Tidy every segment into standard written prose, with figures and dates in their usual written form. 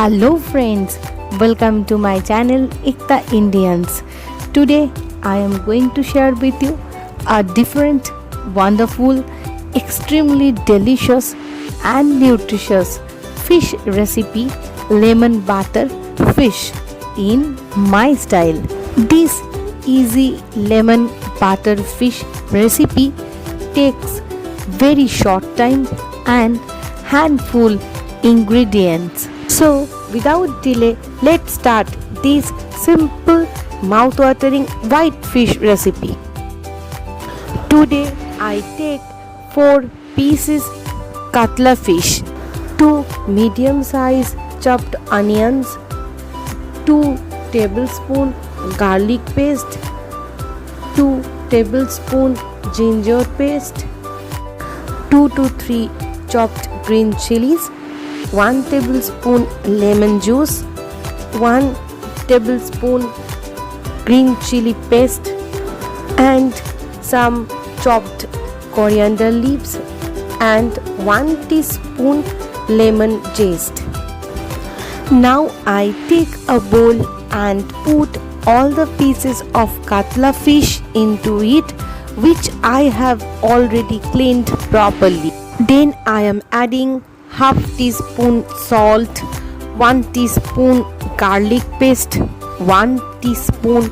Hello friends, welcome to my channel Ekta Indians. Today I am going to share with you a different, wonderful, extremely delicious and nutritious fish recipe, lemon butter fish in my style. This easy lemon butter fish recipe takes very short time and handful ingredients. So without delay, let's start this simple mouth-watering white fish recipe. Today I take 4 pieces katla fish, 2 medium-sized chopped onions, 2 tablespoons garlic paste, 2 tablespoons ginger paste, 2 to 3 chopped green chilies, 1 tablespoon lemon juice, 1 tablespoon green chili paste, and some chopped coriander leaves and 1 teaspoon lemon zest. Now I take a bowl and put all the pieces of katla fish into it, which I have already cleaned properly. Then I am adding half teaspoon salt, 1 teaspoon garlic paste, 1 teaspoon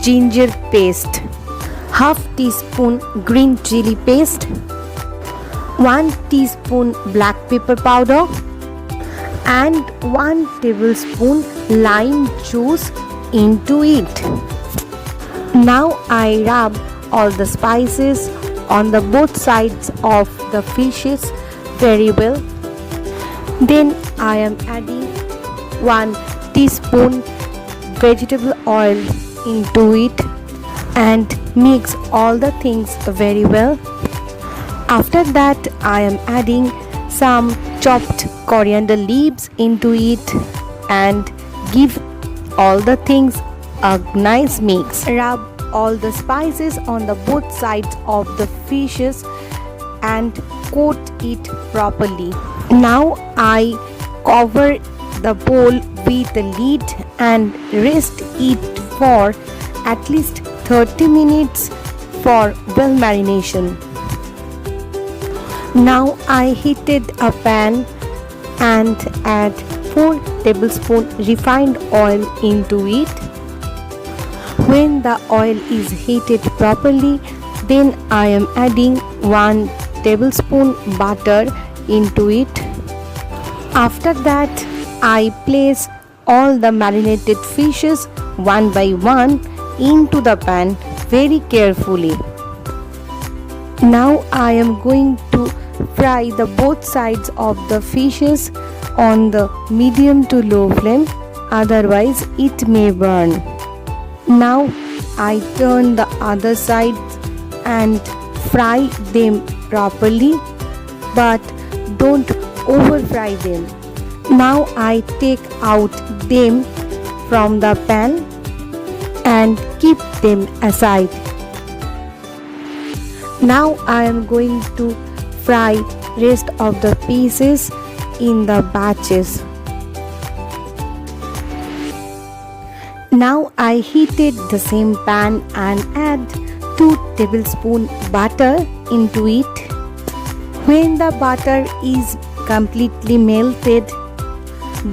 ginger paste, half teaspoon green chili paste, 1 teaspoon black pepper powder, and 1 tablespoon lime juice into it. Now I rub all the spices on the both sides of the fishes very well. Then I am adding 1 teaspoon vegetable oil into it and mix all the things very well. After that I am adding some chopped coriander leaves into it and give all the things a nice mix. Rub all the spices on the both sides of the fishes and coat it properly. Now I cover the bowl with a lid and rest it for at least 30 minutes for well marination. Now I heated a pan and add 4 tablespoons refined oil into it. When the oil is heated properly, then I am adding 1 tablespoon butter into it. After that, I place all the marinated fishes one by one into the pan very carefully. Now I am going to fry the both sides of the fishes on the medium to low flame, otherwise it may burn. Now I turn the other side and fry them properly, but don't over fry them. Now I take out them from the pan and keep them aside. Now I am going to fry rest of the pieces in the batches. Now I heated the same pan and add 2 tablespoons butter into it. When the butter is completely melted,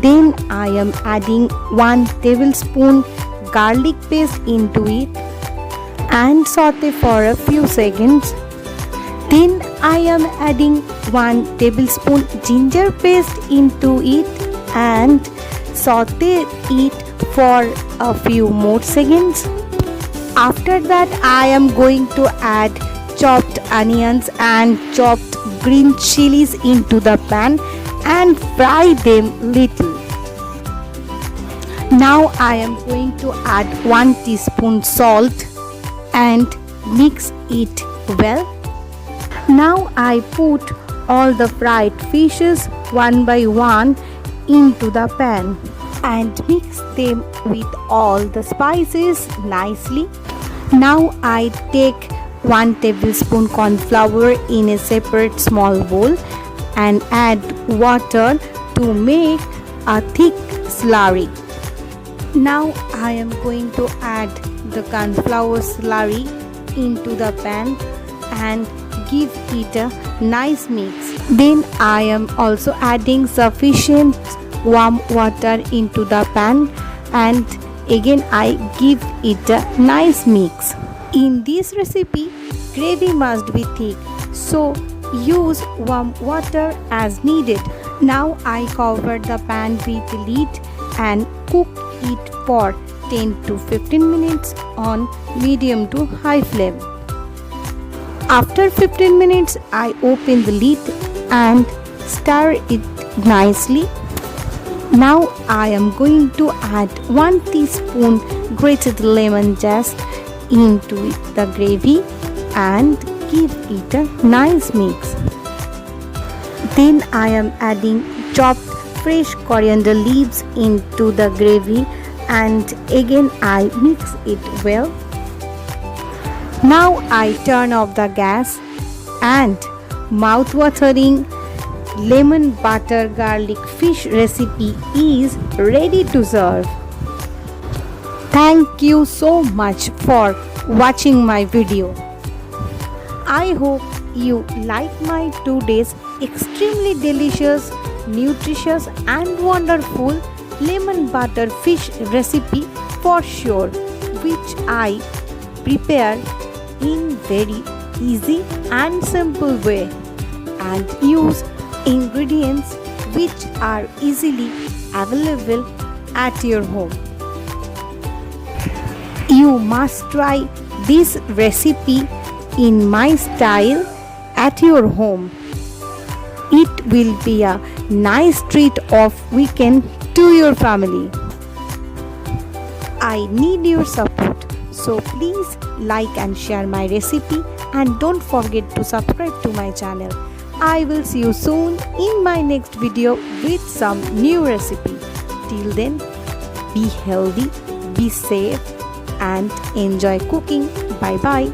then I am adding 1 tablespoon garlic paste into it and saute for a few seconds. Then I am adding 1 tablespoon ginger paste into it and saute it for a few more seconds. After that I am going to add chopped onions and chopped green chilies into the pan and fry them little. Now I am going to add 1 teaspoon salt and mix it well. Now I put all the fried fishes one by one into the pan and mix them with all the spices nicely. Now I take 1 tablespoon corn flour in a separate small bowl and add water to make a thick slurry. Now I am going to add the cornflour slurry into the pan and give it a nice mix. Then I am also adding sufficient warm water into the pan and again I give it a nice mix. In this recipe, gravy must be thick, so use warm water as needed. Now I cover the pan with lid and cook it for 10 to 15 minutes on medium to high flame. After 15 minutes, I open the lid and stir it nicely. Now I am going to add 1 teaspoon grated lemon zest into the gravy and give it a nice mix. Then I am adding chopped fresh coriander leaves into the gravy and again I mix it well. Now I turn off the gas and mouth-watering lemon butter garlic fish recipe is ready to serve. Thank you so much for watching my video. I hope you like my today's extremely delicious, nutritious and wonderful lemon butter fish recipe for sure, which I prepare in very easy and simple way and use ingredients which are easily available at your home. You must try this recipe in my style at your home. It will be a nice treat of weekend to your family. I need your support, so please like and share my recipe and don't forget to subscribe to my channel. I will see you soon in my next video with some new recipe. Till then, be healthy, be safe and enjoy cooking. Bye bye.